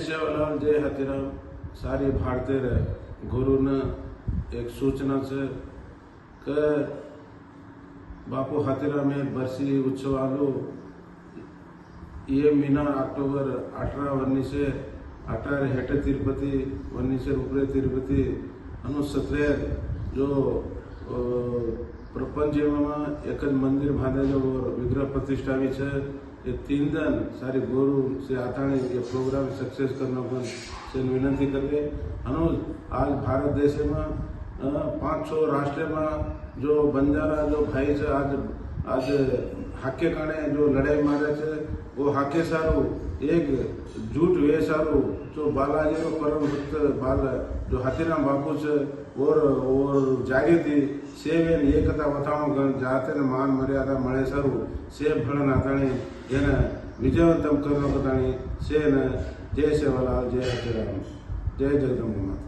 सेवालाल जय हाथीराम सारी भारतीय गुरु ने एक सूचना से कि बापू हाथीराम बरसी उत्सव आलो ये महीना अक्टोबर 18 वन्नी से 18 हेटे तिरुपति वन्नी से ऊपरे तिरुपति अनु 17 जो प्रपंच में एक मंदिर बांधे जो विग्रह प्रतिष्ठा भी है। ये 3 दिन सारी गुरु से आताने ये प्रोग्राम सक्सेस करना पर से विनंती करके अनुज आज भारत देश में 500 राष्ट्र में जो बंजारा जो भाई है आज हाके काने जो लड़ाई मारे थे वो हाके सारू एक जूट वे सारू जो बालाजी रो परम भक्त बाल जो हाथीराम बापू से और जागृति सेवेन एकता बताणो गण जाते मान मर्यादा मळे सारू से भळन आताणी एने विजयवंतम करनो कताणी से जय सेवालाल जय हाथीराम जय जगदम्बा माता।